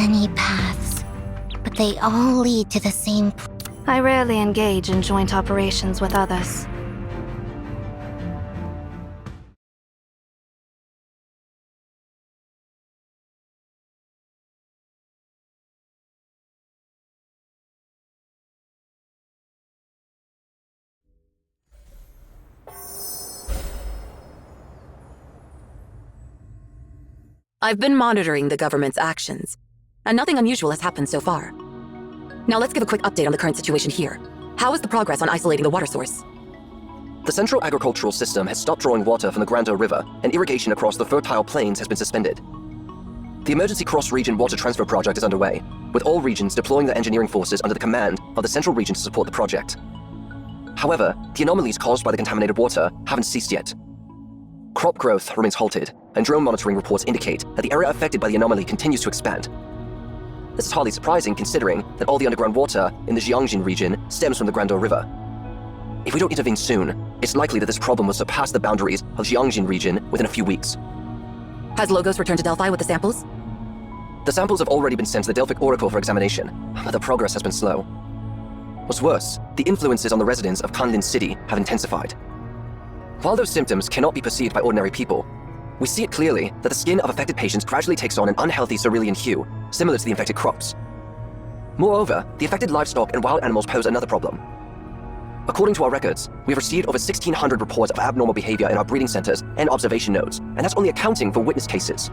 many paths, but they all lead to the same I rarely engage in joint operations with others. I've been monitoring the government's actions, and nothing unusual has happened so far. Now let's give a quick update on the current situation here. How is the progress on isolating the water source? The central agricultural system has stopped drawing water from the Grandeur River, and irrigation across the fertile plains has been suspended. The emergency cross-region water transfer project is underway, with all regions deploying their engineering forces under the command of the central region to support the project. However, the anomalies caused by the contaminated water haven't ceased yet. Crop growth remains halted, and drone monitoring reports indicate that the area affected by the anomaly continues to expand. This is hardly surprising considering that all the underground water in the Jiangjin region stems from the Grandeur River. If we don't intervene soon, it's likely that this problem will surpass the boundaries of Jiangjin region within a few weeks. Has Logos returned to Delphi with the samples? The samples have already been sent to the Delphic Oracle for examination, but the progress has been slow. What's worse, the influences on the residents of Kanlin City have intensified. While those symptoms cannot be perceived by ordinary people, we see it clearly that the skin of affected patients gradually takes on an unhealthy cerulean hue, similar to the infected crops. Moreover, the affected livestock and wild animals pose another problem. According to our records, we have received over 1,600 reports of abnormal behavior in our breeding centers and observation nodes, and that's only accounting for witness cases.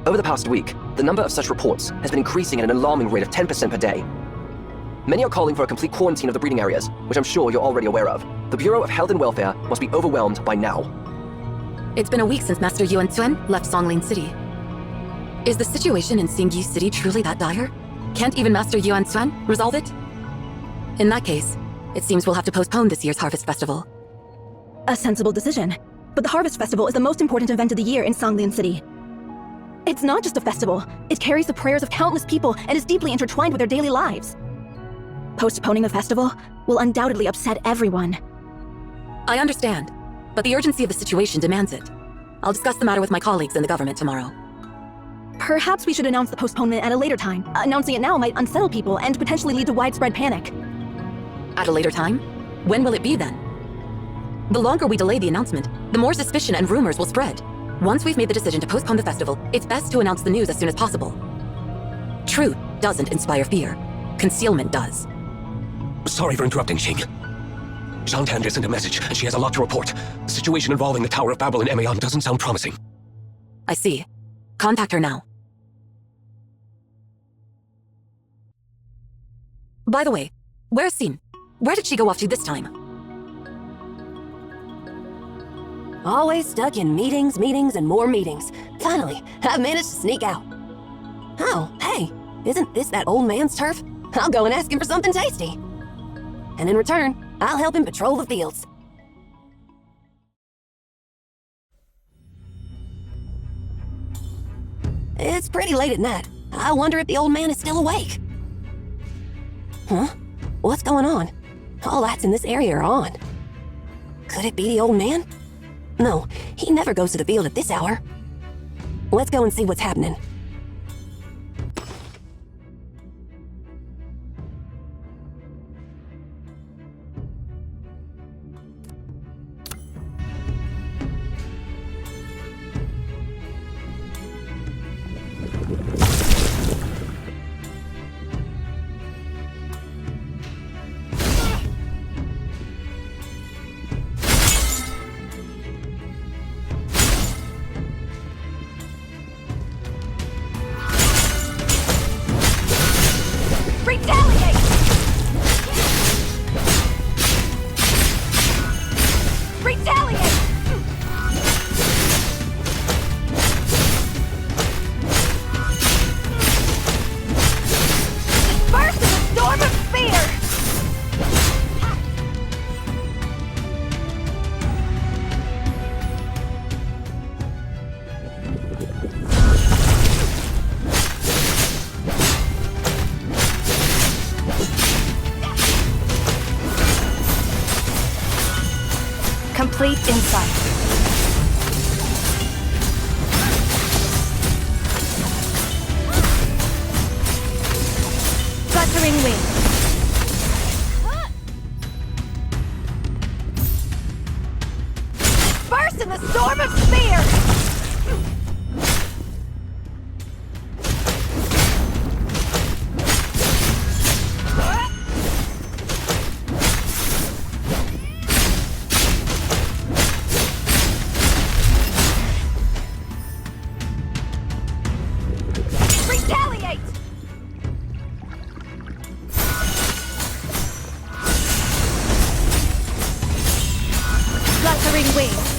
Over the past week, the number of such reports has been increasing at an alarming rate of 10% per day. Many are calling for a complete quarantine of the breeding areas, which I'm sure you're already aware of. The Bureau of Health and Welfare must be overwhelmed by now. It's been a week since Master Yuan Cuen left Songlin City. Is the situation in Xingyi City truly that dire? Can't even Master Yuan Cuen resolve it? In that case, it seems we'll have to postpone this year's Harvest Festival. A sensible decision. But the Harvest Festival is the most important event of the year in Songlin City. It's not just a festival. It carries the prayers of countless people and is deeply intertwined with their daily lives. Postponing the festival will undoubtedly upset everyone. I understand, but the urgency of the situation demands it. I'll discuss the matter with my colleagues in the government tomorrow. Perhaps we should announce the postponement at a later time. Announcing it now might unsettle people and potentially lead to widespread panic. At a later time? When will it be then? The longer we delay the announcement, the more suspicion and rumors will spread. Once we've made the decision to postpone the festival, it's best to announce the news as soon as possible. Truth doesn't inspire fear. Concealment does. Sorry for interrupting, Xing. Zhang Tan just sent a message, and she has a lot to report. The situation involving the Tower of Babel in Emaon doesn't sound promising. I see. Contact her now. By the way, where's Xin? Where did she go off to this time? Always stuck in meetings, and more meetings. Finally, I've managed to sneak out. Oh, hey, isn't this that old man's turf? I'll go and ask him for something tasty. And in return, I'll help him patrol the fields. It's pretty late at night. I wonder if the old man is still awake. Huh? What's going on? All lights in this area are on. Could it be the old man? No, he never goes to the field at this hour. Let's go and see what's happening. Complete insight. Fluttering wings. Burst in the storm of spears! Retaliate! Fluttering wings.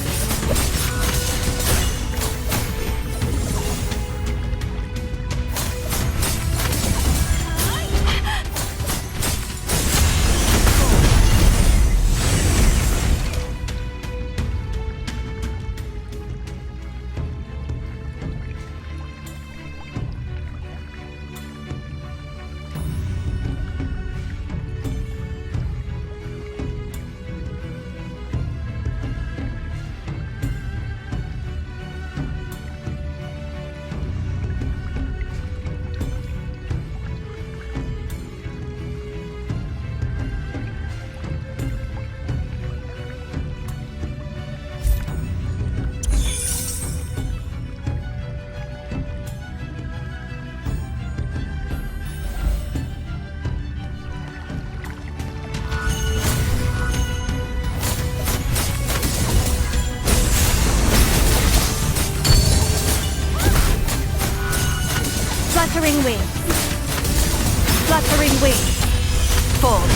Fluttering wings. Fluttering wings. Fold.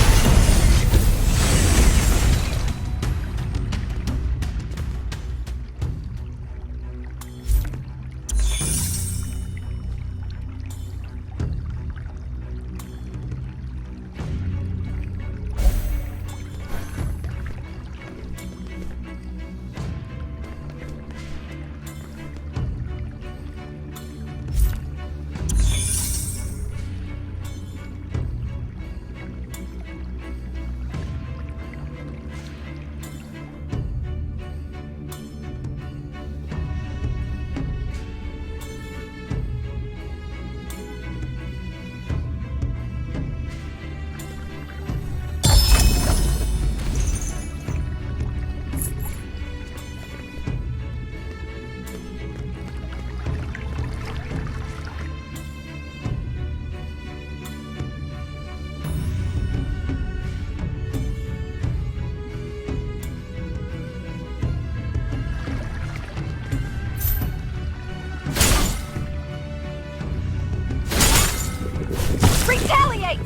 Retaliate!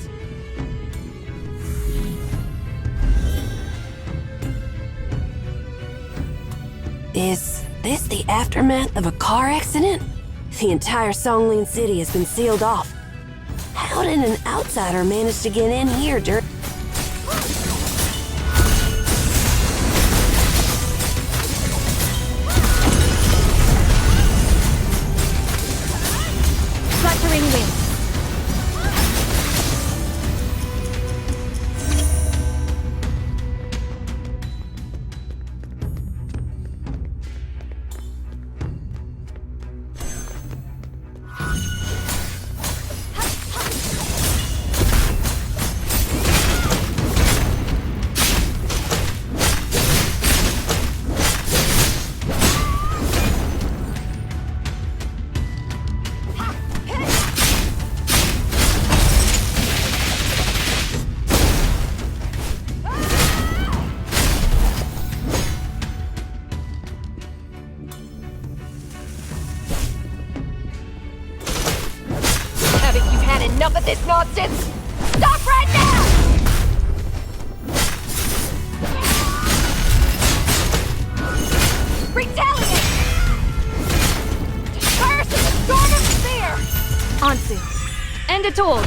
Is this the aftermath of a car accident? The entire Cerulean city has been sealed off. How did an outsider manage to get in here during... Fluttering wings. Haven't you had enough of this nonsense? Stop right now! Retaliate! Disperse in the storm of Seer! Ansu. End it all.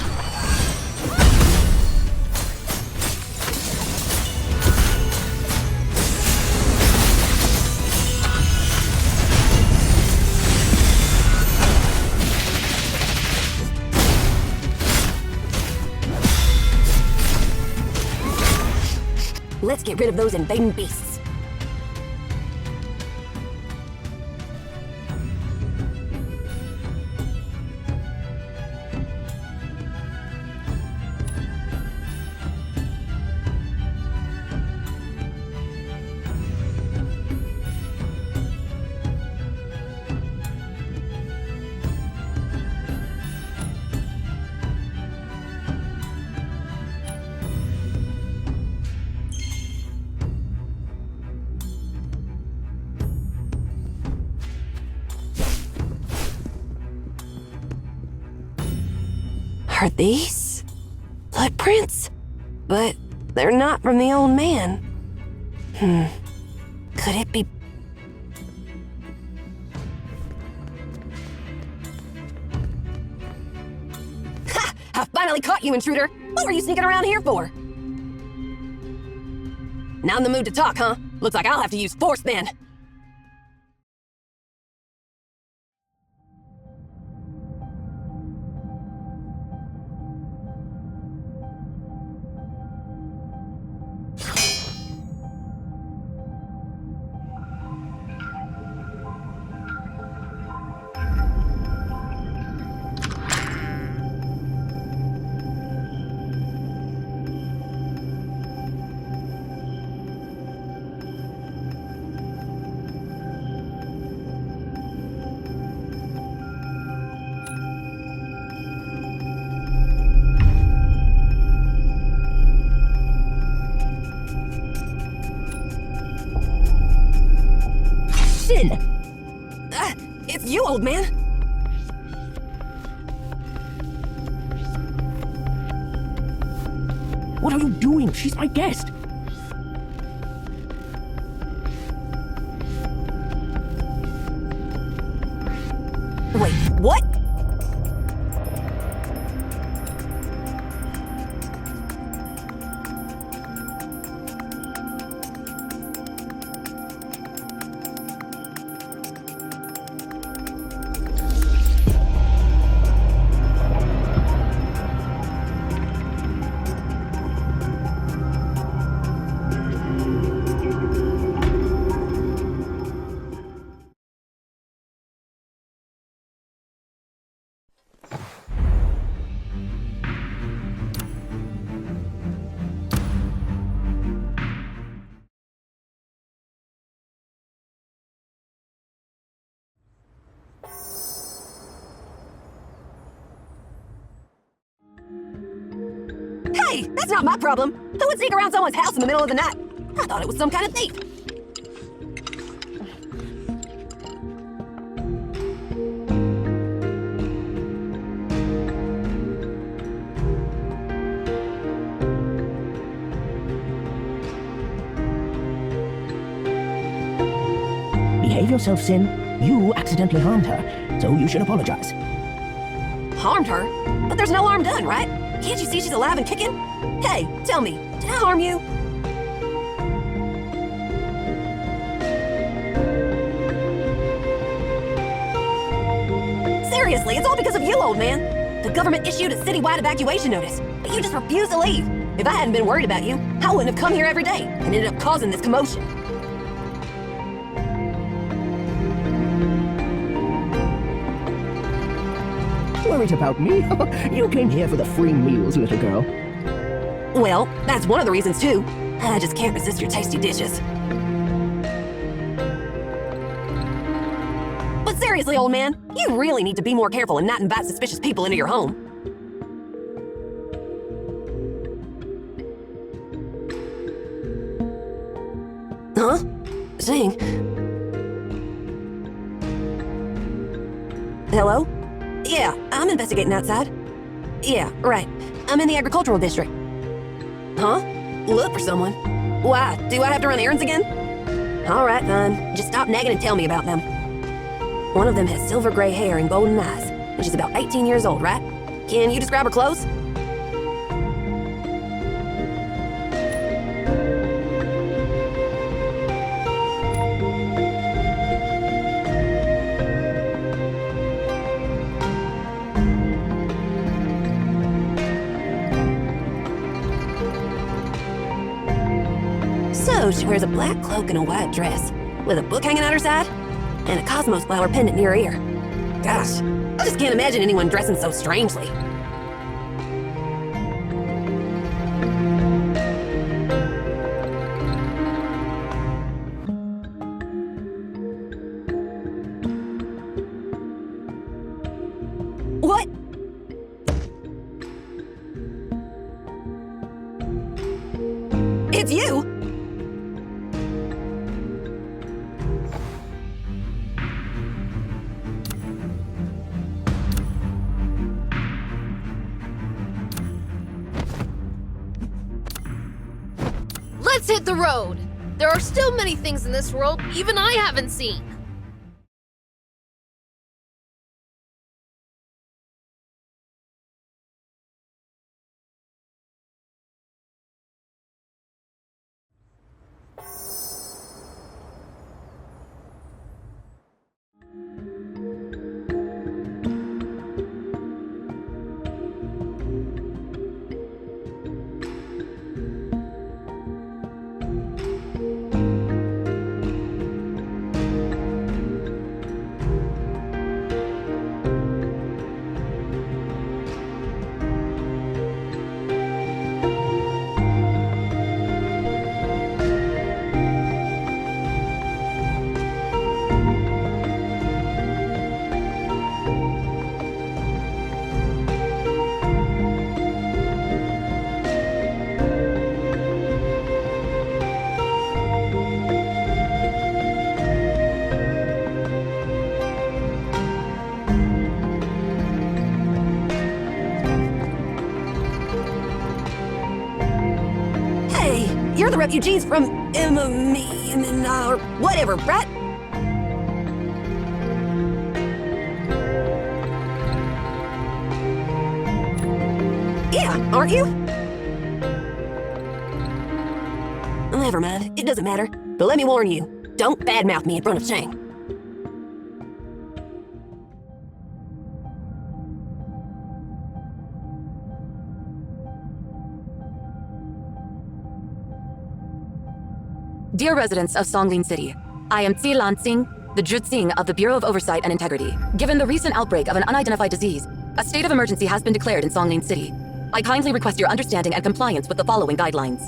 Let's get rid of those invading beasts. Are these footprints? But they're not from the old man. Could it be... Ha! I finally caught you, intruder! What were you sneaking around here for? Not in the mood to talk, huh? Looks like I'll have to use force then. It's you, old man! What are you doing? She's my guest! Wait, what? Hey, that's not my problem. Who would sneak around someone's house in the middle of the night? I thought it was some kind of thief. Behave yourself, Sin. You accidentally harmed her, so you should apologize. Harmed her? But there's no harm done, right? Can't you see she's alive and kicking? Hey, tell me, did I harm you? Seriously, it's all because of you, old man. The government issued a citywide evacuation notice, but you just refused to leave. If I hadn't been worried about you, I wouldn't have come here every day and ended up causing this commotion. Worried about me? You came here for the free meals, little girl. Well, that's one of the reasons, too. I just can't resist your tasty dishes. But seriously, old man, you really need to be more careful and not invite suspicious people into your home. Huh? Sing. Hello? Yeah, I'm investigating outside. Yeah, right. I'm in the agricultural district. Huh? Look for someone. Why? Do I have to run errands again? All right, fine. Just stop nagging and tell me about them. One of them has silver gray hair and golden eyes, and she's about 18 years old, right? Can you describe her clothes? So she wears a black cloak and a white dress, with a book hanging out her side, and a cosmos flower pendant near her ear. Gosh, I just can't imagine anyone dressing so strangely. What? It's you! Let's hit the road! There are still many things in this world even I haven't seen! You're the refugees from or whatever, right? Yeah, aren't you? Never mind, it doesn't matter. But let me warn you, don't badmouth me in front of Shang. Dear residents of Songlin City, I am Tsi Lansing, the Jutsing of the Bureau of Oversight and Integrity. Given the recent outbreak of an unidentified disease, a state of emergency has been declared in Songlin City. I kindly request your understanding and compliance with the following guidelines.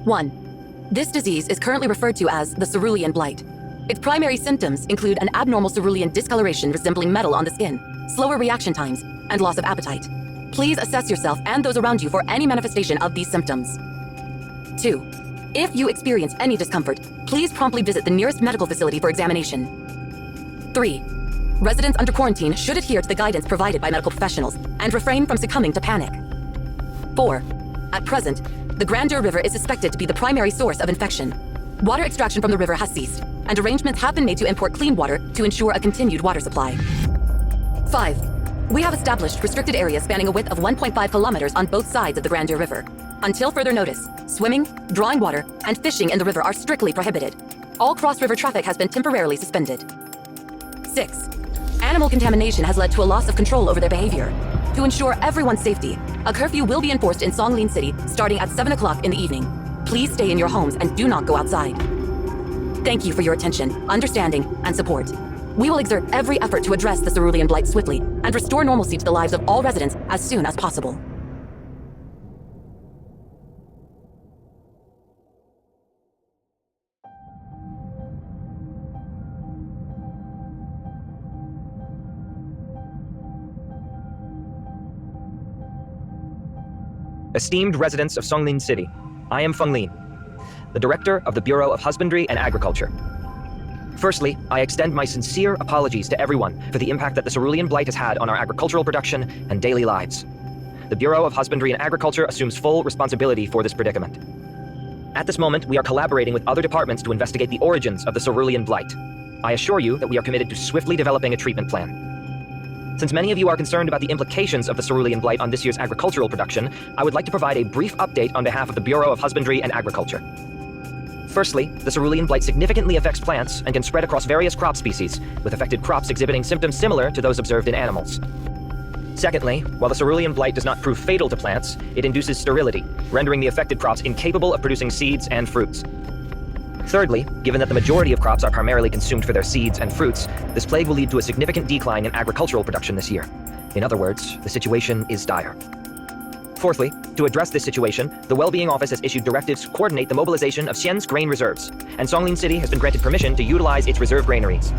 1. This disease is currently referred to as the Cerulean Blight. Its primary symptoms include an abnormal cerulean discoloration resembling metal on the skin, slower reaction times, and loss of appetite. Please assess yourself and those around you for any manifestation of these symptoms. 2. If you experience any discomfort, please promptly visit the nearest medical facility for examination. 3. Residents under quarantine should adhere to the guidance provided by medical professionals and refrain from succumbing to panic. 4. At present, the Grandeur River is suspected to be the primary source of infection. Water extraction from the river has ceased, and arrangements have been made to import clean water to ensure a continued water supply. 5. We have established restricted areas spanning a width of 1.5 kilometers on both sides of the Grandeur River. Until further notice, swimming, drawing water, and fishing in the river are strictly prohibited. All cross-river traffic has been temporarily suspended. 6. Animal contamination has led to a loss of control over their behavior. To ensure everyone's safety, a curfew will be enforced in Songlin City starting at 7 o'clock in the evening. Please stay in your homes and do not go outside. Thank you for your attention, understanding, and support. We will exert every effort to address the Cerulean Blight swiftly and restore normalcy to the lives of all residents as soon as possible. Esteemed residents of Songlin City, I am Feng Lin, the Director of the Bureau of Husbandry and Agriculture. Firstly, I extend my sincere apologies to everyone for the impact that the Cerulean Blight has had on our agricultural production and daily lives. The Bureau of Husbandry and Agriculture assumes full responsibility for this predicament. At this moment, we are collaborating with other departments to investigate the origins of the Cerulean Blight. I assure you that we are committed to swiftly developing a treatment plan. Since many of you are concerned about the implications of the Cerulean Blight on this year's agricultural production, I would like to provide a brief update on behalf of the Bureau of Husbandry and Agriculture. Firstly, the Cerulean Blight significantly affects plants and can spread across various crop species, with affected crops exhibiting symptoms similar to those observed in animals. Secondly, while the Cerulean Blight does not prove fatal to plants, it induces sterility, rendering the affected crops incapable of producing seeds and fruits. Thirdly, given that the majority of crops are primarily consumed for their seeds and fruits, this plague will lead to a significant decline in agricultural production this year. In other words, the situation is dire. Fourthly, to address this situation, the Wellbeing Office has issued directives to coordinate the mobilization of Xian's grain reserves, and Songlin City has been granted permission to utilize its reserve granaries.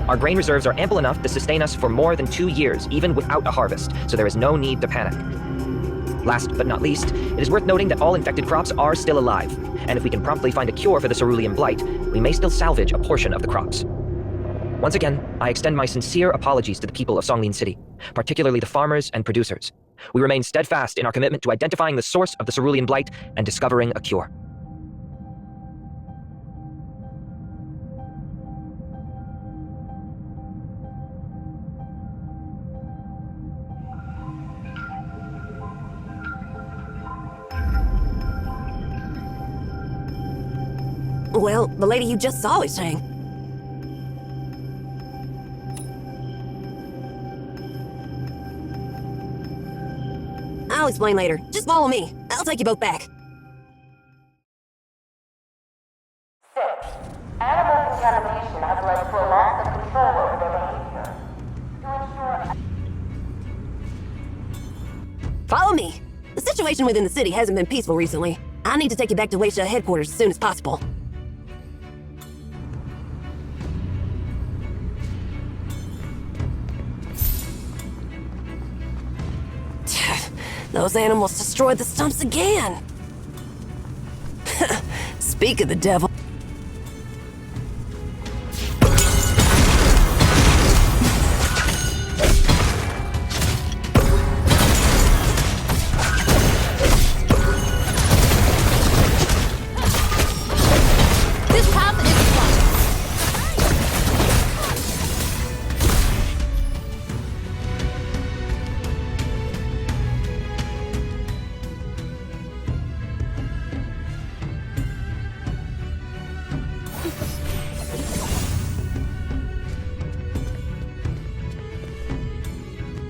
Our grain reserves are ample enough to sustain us for more than 2 years, even without a harvest, so there is no need to panic. Last but not least, it is worth noting that all infected crops are still alive, and if we can promptly find a cure for the Cerulean Blight, we may still salvage a portion of the crops. Once again, I extend my sincere apologies to the people of Songlin City, particularly the farmers and producers. We remain steadfast in our commitment to identifying the source of the Cerulean Blight and discovering a cure. Well, the lady you just saw is saying. I'll explain later. Just follow me. I'll take you both back. 6. Animal contamination has led to a loss of control over their behavior. To ensure... Follow me. The situation within the city hasn't been peaceful recently. I need to take you back to Weisha headquarters as soon as possible. Those animals destroyed the stumps again. Speak of the devil. This path is blocked.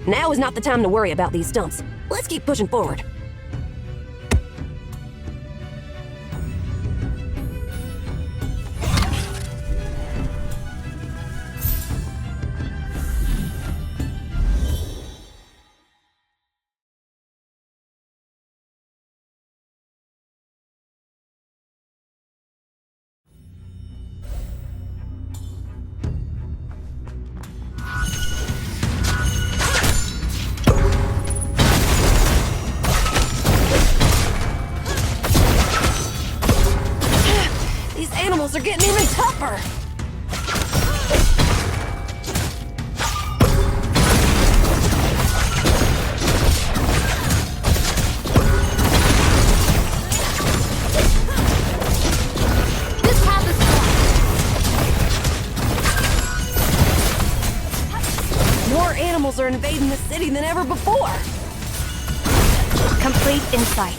Now is not the time to worry about these stumps. Let's keep pushing forward. These animals are getting even tougher. This path is blocked. More animals are invading the city than ever before. Complete insight.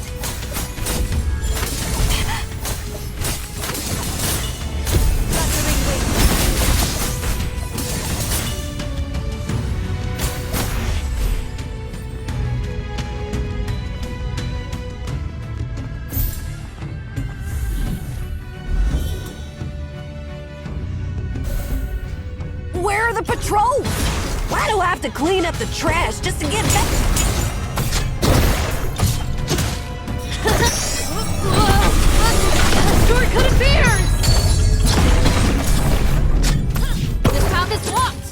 Where are the patrols? Why do I have to clean up the trash just to get back? Story couldn't bears! This path is blocked.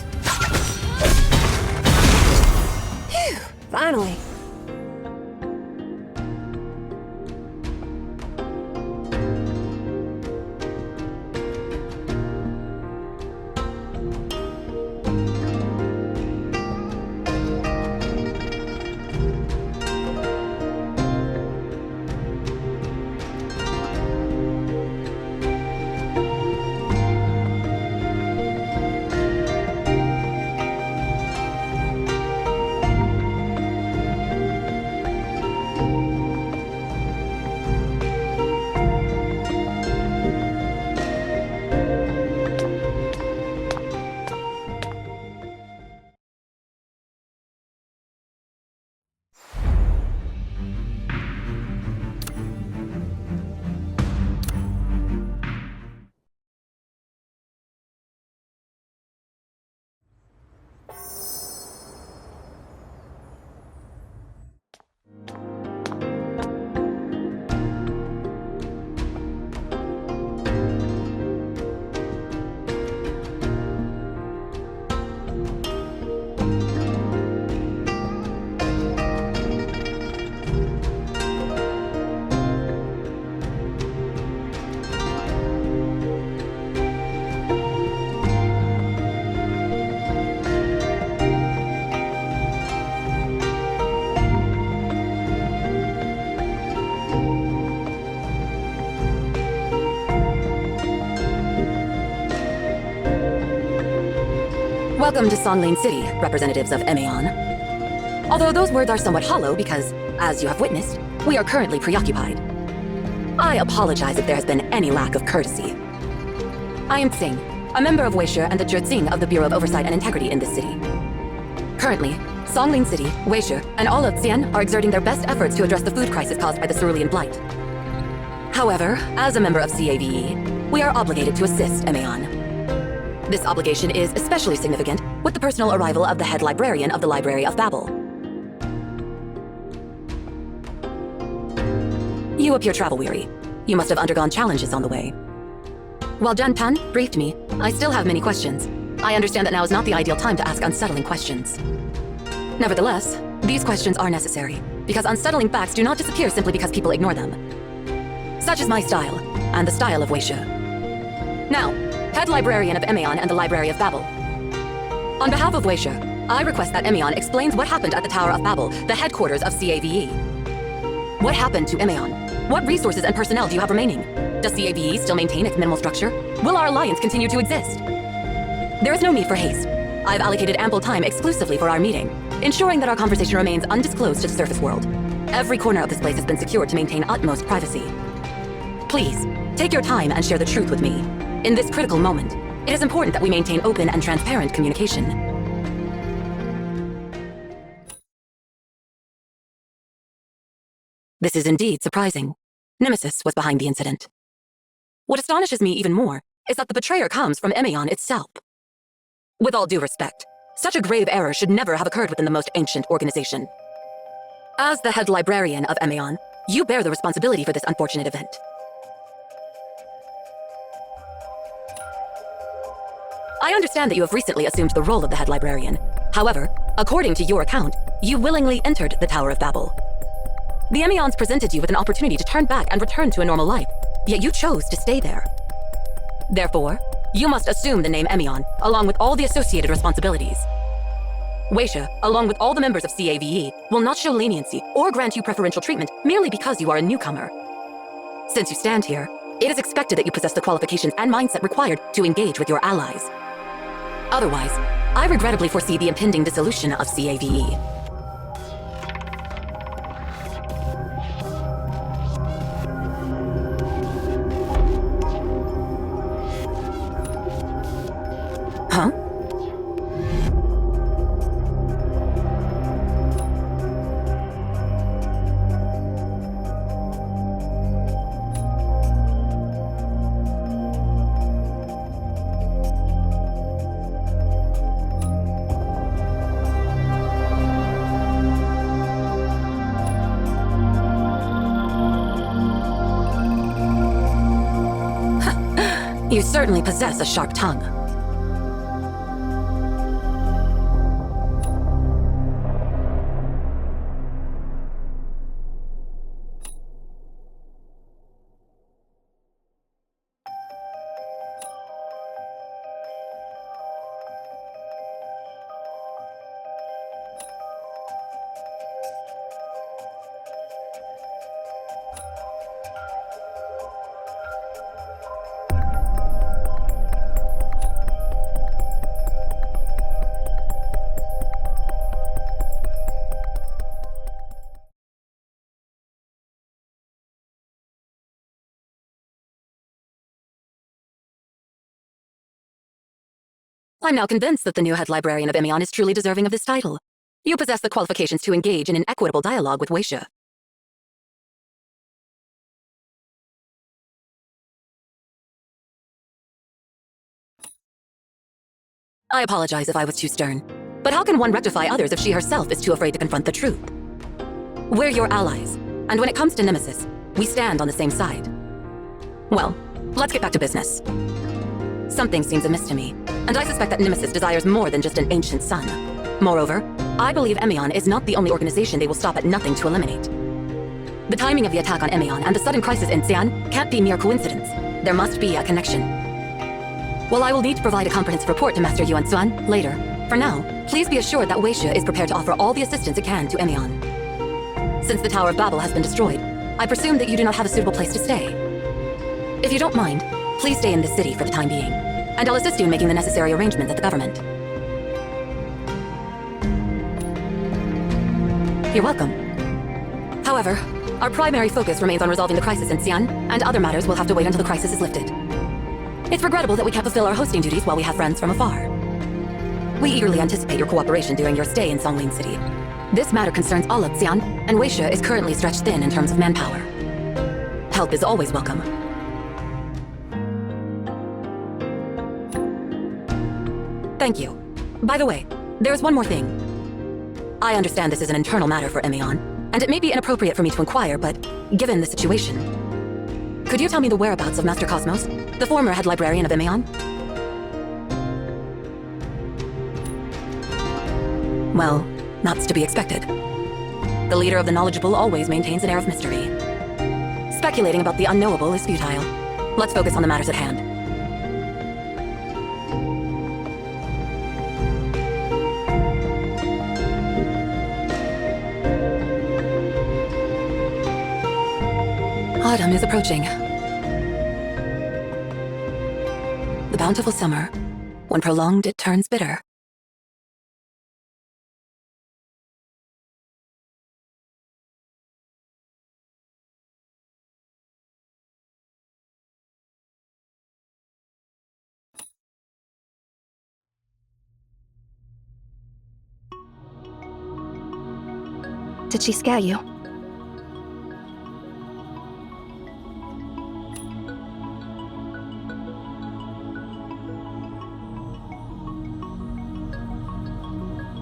Phew, finally. Welcome to Cerulean City, representatives of Emaon. Although those words are somewhat hollow because, as you have witnessed, we are currently preoccupied. I apologize if there has been any lack of courtesy. I am Tsing, a member of Weisha and the Jurzing of the Bureau of Oversight and Integrity in this city. Currently, Songlin City, Weisha, and all of Xian are exerting their best efforts to address the food crisis caused by the Cerulean Blight. However, as a member of CAVE, we are obligated to assist Emeon. This obligation is especially significant with the personal arrival of the head librarian of the Library of Babel. You appear travel-weary. You must have undergone challenges on the way. While Jen Pan briefed me, I still have many questions. I understand that now is not the ideal time to ask unsettling questions. Nevertheless, these questions are necessary, because unsettling facts do not disappear simply because people ignore them. Such is my style, and the style of Weisha. Now, head librarian of Emeon and the Library of Babel. On behalf of Weisha, I request that Emeon explains what happened at the Tower of Babel, the headquarters of CAVE. What happened to Emeon? What resources and personnel do you have remaining? Does CAVE still maintain its minimal structure? Will our alliance continue to exist? There is no need for haste. I've allocated ample time exclusively for our meeting, ensuring that our conversation remains undisclosed to the surface world. Every corner of this place has been secured to maintain utmost privacy. Please, take your time and share the truth with me. In this critical moment, it is important that we maintain open and transparent communication. This is indeed surprising. Nemesis was behind the incident. What astonishes me even more is that the betrayer comes from Emeon itself. With all due respect, such a grave error should never have occurred within the most ancient organization. As the head librarian of Emeon, you bear the responsibility for this unfortunate event. I understand that you have recently assumed the role of the head librarian. However, according to your account, you willingly entered the Tower of Babel. The Emeons presented you with an opportunity to turn back and return to a normal life, yet you chose to stay there. Therefore, you must assume the name Emeon, along with all the associated responsibilities. Weisha, along with all the members of CAVE, will not show leniency or grant you preferential treatment merely because you are a newcomer. Since you stand here, it is expected that you possess the qualifications and mindset required to engage with your allies. Otherwise, I regrettably foresee the impending dissolution of CAVE. Huh? You certainly possess a sharp tongue. I'm now convinced that the new head librarian of Emeon is truly deserving of this title. You possess the qualifications to engage in an equitable dialogue with Weisha. I apologize if I was too stern, but how can one rectify others if she herself is too afraid to confront the truth? We're your allies, and when it comes to Nemesis, we stand on the same side. Well, let's get back to business. Something seems amiss to me, and I suspect that Nemesis desires more than just an ancient son. Moreover, I believe Emeon is not the only organization they will stop at nothing to eliminate. The timing of the attack on Emeon and the sudden crisis in Xian can't be mere coincidence. There must be a connection. While I will need to provide a comprehensive report to Master Yuan Xuan later, for now, please be assured that Weisha is prepared to offer all the assistance it can to Emeon. Since the Tower of Babel has been destroyed, I presume that you do not have a suitable place to stay. If you don't mind, please stay in this city for the time being, and I'll assist you in making the necessary arrangements at the government. You're welcome. However, our primary focus remains on resolving the crisis in Xian, and other matters will have to wait until the crisis is lifted. It's regrettable that we can't fulfill our hosting duties while we have friends from afar. We eagerly anticipate your cooperation during your stay in Cerulean City. This matter concerns all of Xi'an, and Weisha is currently stretched thin in terms of manpower. Help is always welcome. Thank you. By the way, there's one more thing. I understand this is an internal matter for Emaon, and it may be inappropriate for me to inquire, but given the situation, could you tell me the whereabouts of Master Cosmos, the former head librarian of Emaon? Well, that's to be expected. The leader of the knowledgeable always maintains an air of mystery. Speculating about the unknowable is futile. Let's focus on the matters at hand. Autumn is approaching. The bountiful summer, when prolonged it turns bitter. Did she scare you?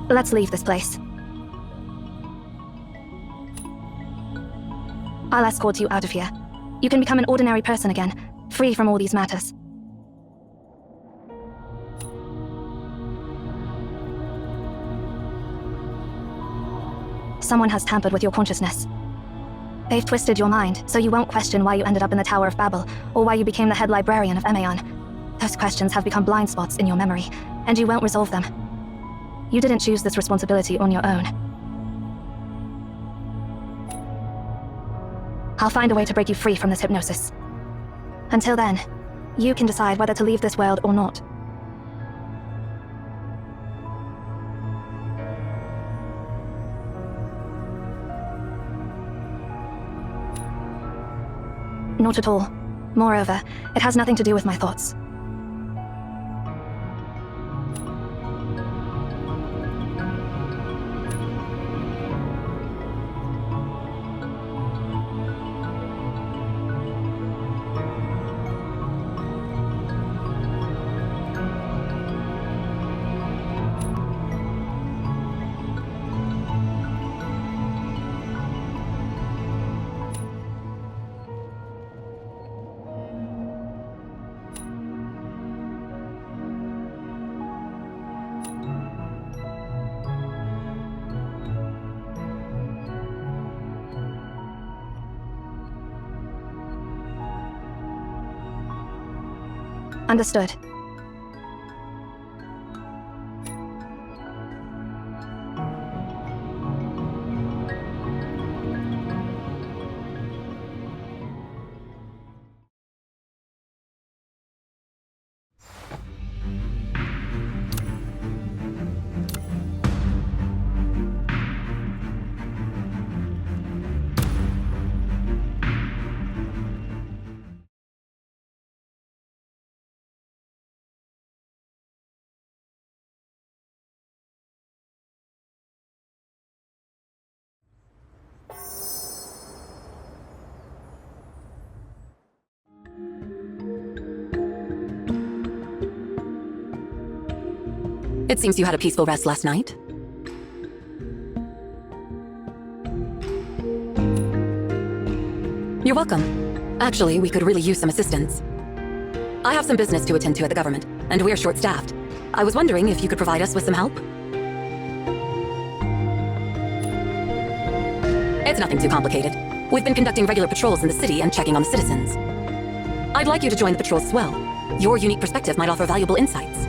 Let's leave this place. I'll escort you out of here. You can become an ordinary person again, free from all these matters. Someone has tampered with your consciousness. They've twisted your mind, so you won't question why you ended up in the Tower of Babel, or why you became the head librarian of Emaon. Those questions have become blind spots in your memory, and you won't resolve them. You didn't choose this responsibility on your own. I'll find a way to break you free from this hypnosis. Until then, you can decide whether to leave this world or not. Not at all. Moreover, it has nothing to do with my thoughts. Understood. It seems you had a peaceful rest last night. You're welcome. Actually, we could really use some assistance. I have some business to attend to at the government, and we're short-staffed. I was wondering if you could provide us with some help? It's nothing too complicated. We've been conducting regular patrols in the city and checking on the citizens. I'd like you to join the patrols as well. Your unique perspective might offer valuable insights.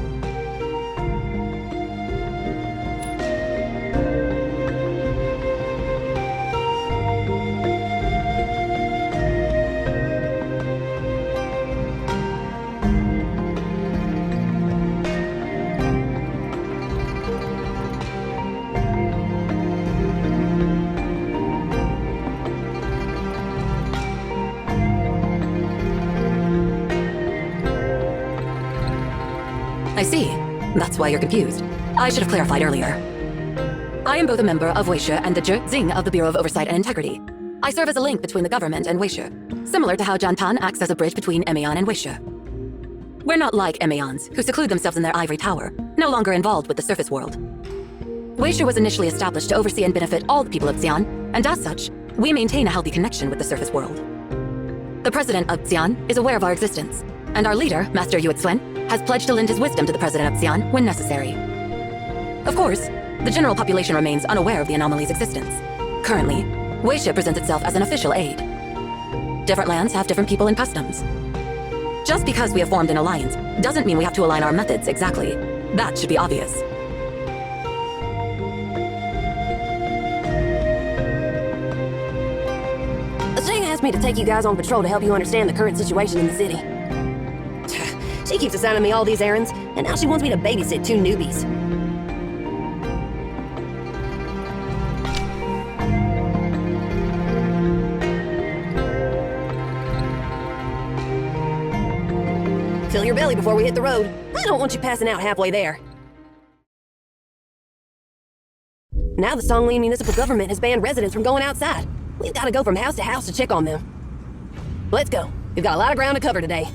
That's why you're confused. I should have clarified earlier. I am both a member of Weisha and the Zing of the Bureau of Oversight and Integrity. I serve as a link between the government and Weisha, similar to how Jantan acts as a bridge between Emeon and Weisha. We're not like Emeons, who seclude themselves in their ivory tower, no longer involved with the surface world. Weisha was initially established to oversee and benefit all the people of Xi'an, and as such, we maintain a healthy connection with the surface world. The president of Xi'an is aware of our existence, and our leader, Master Yuet Swen, has pledged to lend his wisdom to the president of Xi'an when necessary. Of course, the general population remains unaware of the anomalies' existence. Currently, Weisha presents itself as an official aid. Different lands have different people and customs. Just because we have formed an alliance doesn't mean we have to align our methods exactly. That should be obvious. Zing asked me to take you guys on patrol to help you understand the current situation in the city. She keeps assigning me all these errands, and now she wants me to babysit 2 newbies. Fill your belly before we hit the road. I don't want you passing out halfway there. Now the Cerulean municipal government has banned residents from going outside. We've got to go from house to house to check on them. Let's go. We've got a lot of ground to cover today.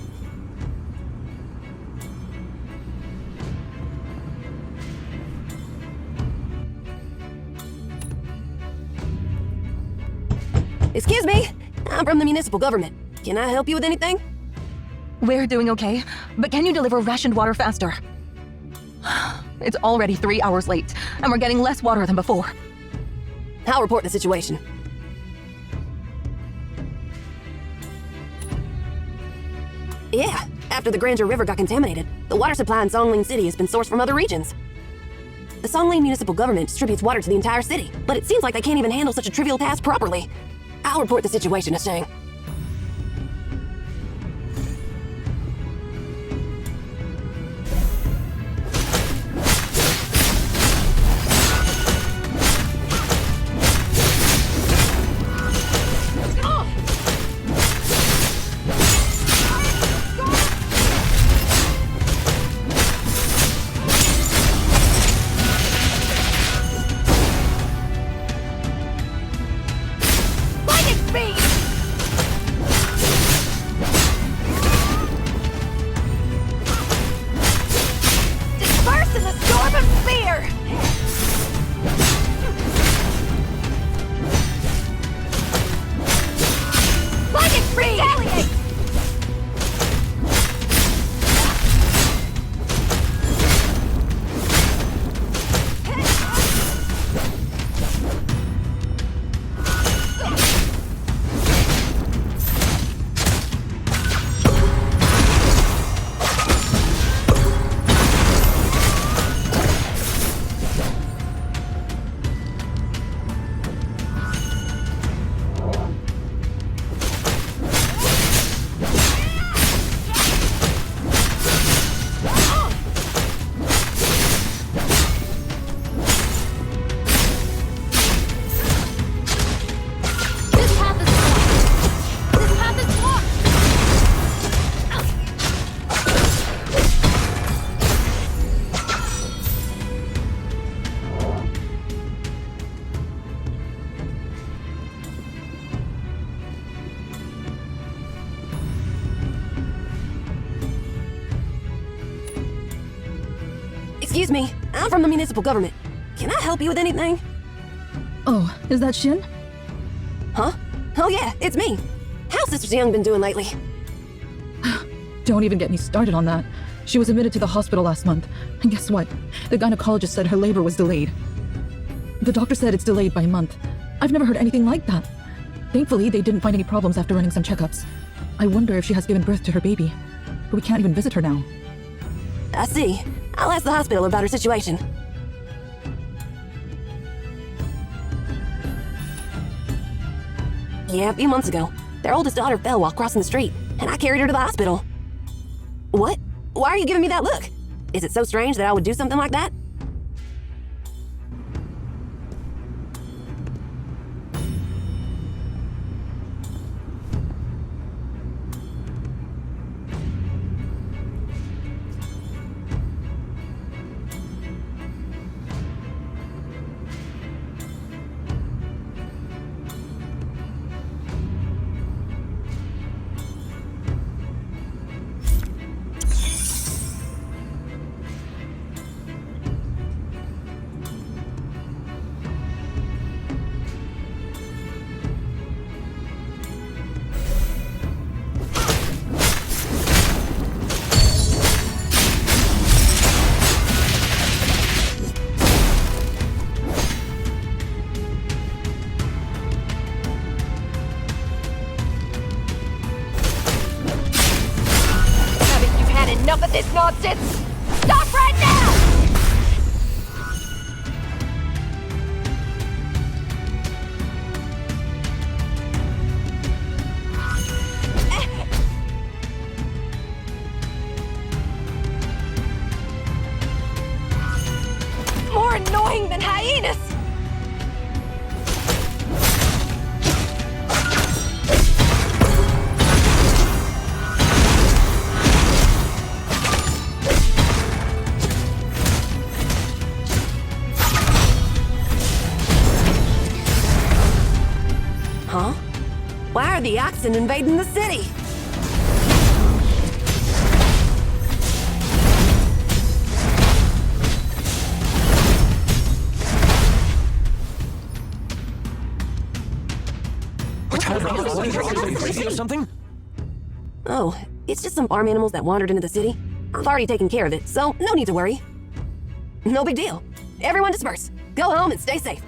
Excuse me, I'm from the municipal government. Can I help you with anything? We're doing okay, but can you deliver rationed water faster? It's already 3 hours late, and we're getting less water than before. I'll report the situation. Yeah, after the Grandeur River got contaminated, the water supply in Cerulean City has been sourced from other regions. The Cerulean municipal government distributes water to the entire city, but it seems like they can't even handle such a trivial task properly. I'll report the situation to Shang. Excuse me, I'm from the municipal government. Can I help you with anything? Oh, is that Shin? Huh? Oh yeah, it's me. How's Sister Young been doing lately? Don't even get me started on that. She was admitted to the hospital last month, and guess what? The gynecologist said her labor was delayed. The doctor said it's delayed by a month. I've never heard anything like that. Thankfully, they didn't find any problems after running some checkups. I wonder if she has given birth to her baby. But we can't even visit her now. I see. I'll ask the hospital about her situation. Yeah, a few months ago, their oldest daughter fell while crossing the street, and I carried her to the hospital. What? Why are you giving me that look? Is it so strange that I would do something like that? enough of this nonsense! Stop right now! More annoying than hyenas! Huh? Why are the oxen invading the city? Or something? Oh, it's just some farm animals that wandered into the city. I've already taken care of it, so no need to worry. No big deal. Everyone disperse. Go home and stay safe.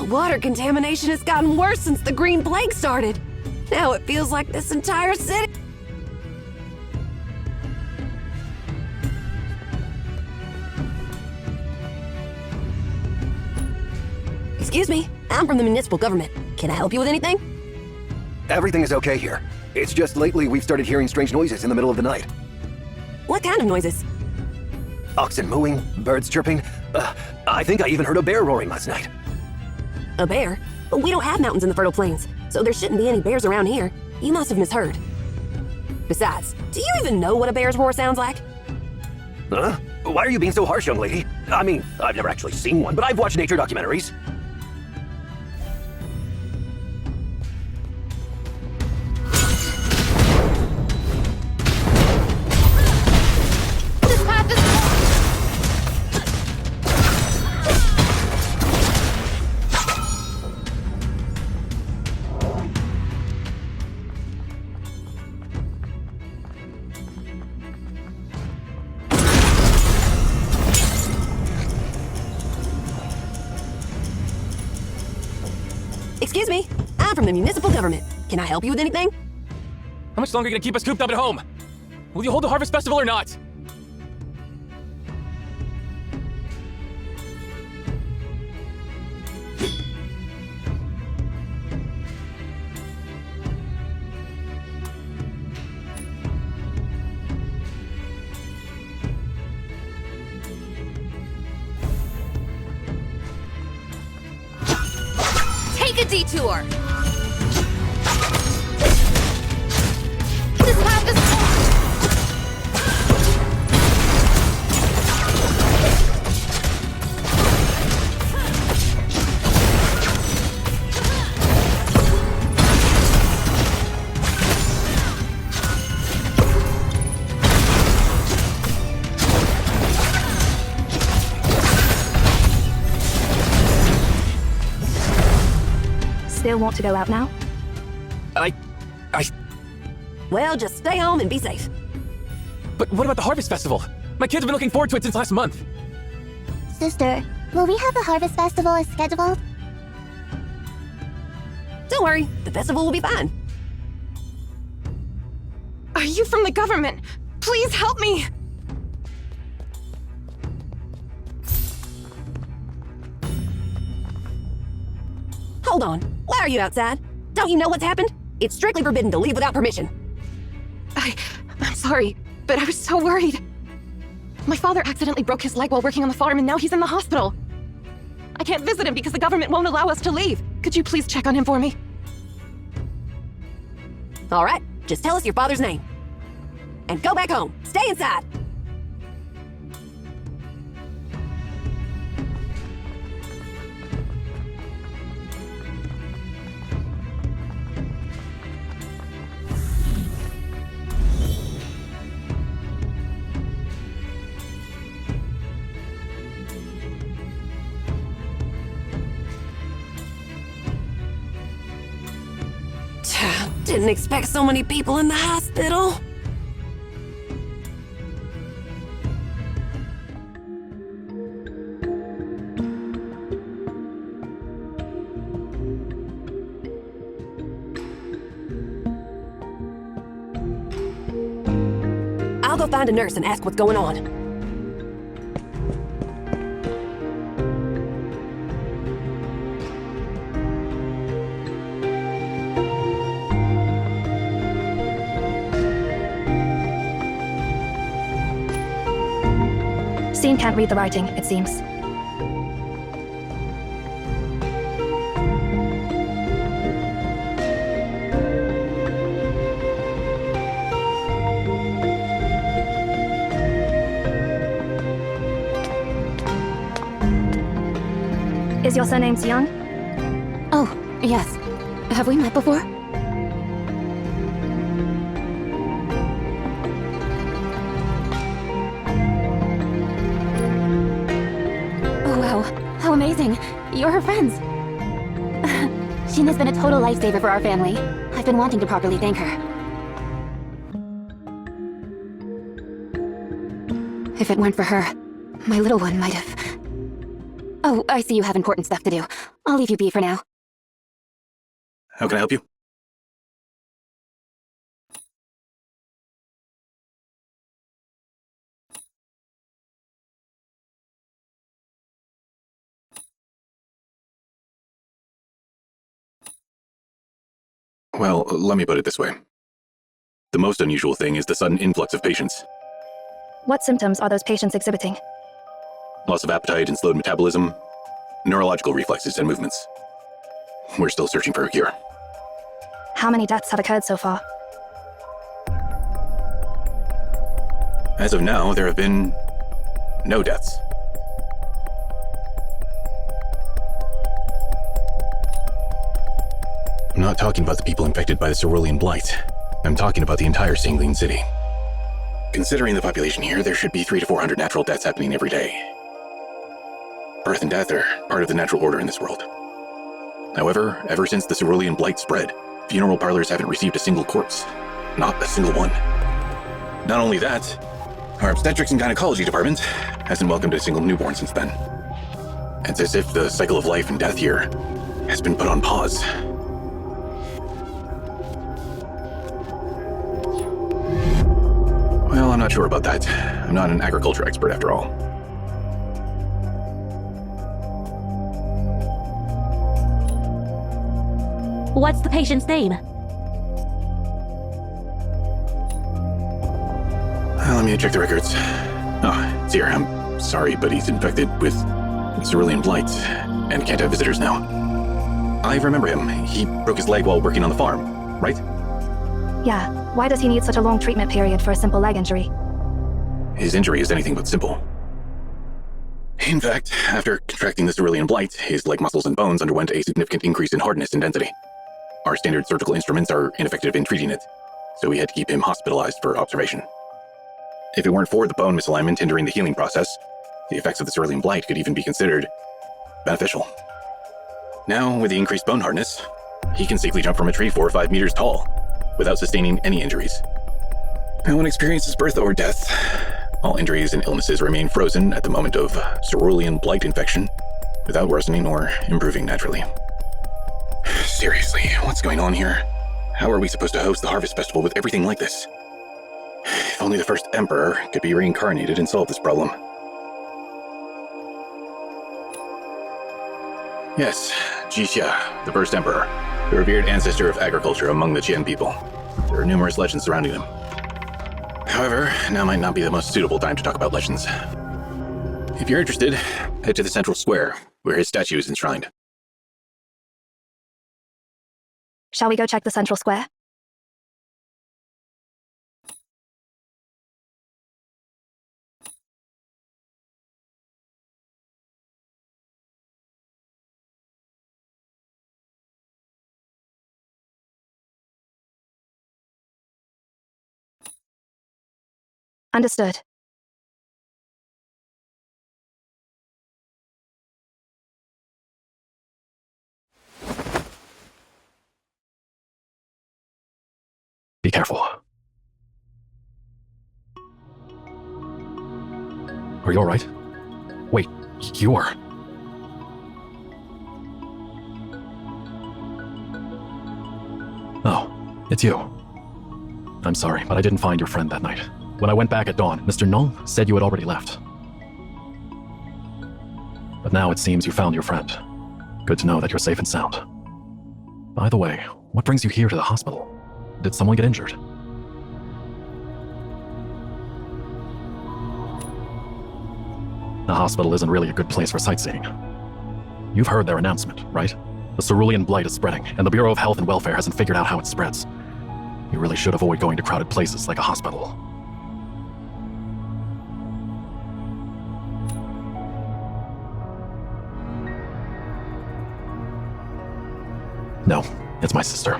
Water contamination has gotten worse since the Green Plague started. Now it feels like this entire city... Excuse me, I'm from the municipal government. Can I help you with anything? Everything is okay here. It's just lately we've started hearing strange noises in the middle of the night. What kind of noises? Oxen mooing, birds chirping. I think I even heard a bear roaring last night. A bear? But we don't have mountains in the Fertile Plains, so there shouldn't be any bears around here. You must have misheard. Besides, do you even know what a bear's roar sounds like? Huh? Why are you being so harsh, young lady? I mean, I've never actually seen one, but I've watched nature documentaries. This path is... Excuse me, I'm from the municipal government. Can I help you with anything? How much longer are you gonna keep us cooped up at home? Will you hold the Harvest Festival or not? Take a detour! This path is... Still want to go out now? Well, just stay home and be safe. But what about the Harvest Festival? My kids have been looking forward to it since last month. Sister, will we have a harvest festival as scheduled? Don't worry, the festival will be fine. Are you from the government? Please help me! Hold on, why are you outside? Don't you know what's happened? It's strictly forbidden to leave without permission. I'm sorry, but I was so worried. My father accidentally broke his leg while working on the farm, and now he's in the hospital. I can't visit him because the government won't allow us to leave. Could you please check on him for me? All right, just tell us your father's name. And go back home. Stay inside. Didn't expect so many people in the hospital. I'll go find a nurse and ask what's going on. Scene can't read the writing, it seems. Is your surname Xiang? Oh, yes. Have we met before? Oh, wow. How amazing. You're her friends. Shin has been a total lifesaver for our family. I've been wanting to properly thank her. If it weren't for her, my little one might have... Oh, I see you have important stuff to do. I'll leave you be for now. How can I help you? Well, let me put it this way. The most unusual thing is the sudden influx of patients. What symptoms are those patients exhibiting? Loss of appetite and slowed metabolism, neurological reflexes and movements. We're still searching for a cure. How many deaths have occurred so far? As of now, there have been no deaths. I'm not talking about the people infected by the Cerulean Blight. I'm talking about the entire Cerulean city. Considering the population here, there should be 300 to 400 natural deaths happening every day. Birth and death are part of the natural order in this world. However, ever since the Cerulean Blight spread, funeral parlors haven't received a single corpse. Not a single one. Not only that, our obstetrics and gynecology department hasn't welcomed a single newborn since then. It's as if the cycle of life and death here has been put on pause. Well, I'm not sure about that. I'm not an agriculture expert after all. What's the patient's name? Let me check the records. Oh, Seer, I'm sorry, but he's infected with Cerulean Blight and can't have visitors now. I remember him. He broke his leg while working on the farm, right? Yeah. Why does he need such a long treatment period for a simple leg injury? His injury is anything but simple. In fact, after contracting the Cerulean Blight, his leg muscles and bones underwent a significant increase in hardness and density. Our standard surgical instruments are ineffective in treating it, so we had to keep him hospitalized for observation. If it weren't for the bone misalignment hindering the healing process, the effects of the Cerulean Blight could even be considered beneficial. Now, with the increased bone hardness, he can safely jump from a tree 4 or 5 meters tall, without sustaining any injuries. No one experiences birth or death. All injuries and illnesses remain frozen at the moment of Cerulean Blight infection, without worsening or improving naturally. Seriously, what's going on here? How are we supposed to host the Harvest Festival with everything like this? If only the first Emperor could be reincarnated and solve this problem. Yes, Jixia, the first Emperor, the revered ancestor of agriculture among the Qian people. There are numerous legends surrounding him. However, now might not be the most suitable time to talk about legends. If you're interested, head to the central square, where his statue is enshrined. Shall we go check the central square? Understood. Be careful. Are you alright? Wait, you're... Oh, it's you. I'm sorry, but I didn't find your friend that night. When I went back at dawn, Mr. Nong said you had already left. But now it seems you found your friend. Good to know that you're safe and sound. By the way, what brings you here to the hospital? Did someone get injured? The hospital isn't really a good place for sightseeing. You've heard their announcement, right? The Cerulean Blight is spreading, and the Bureau of Health and Welfare hasn't figured out how it spreads. You really should avoid going to crowded places like a hospital. No, it's my sister.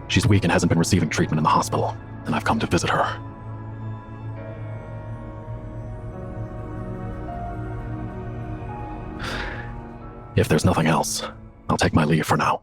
She's weak and hasn't been receiving treatment in the hospital, and I've come to visit her. If there's nothing else, I'll take my leave for now.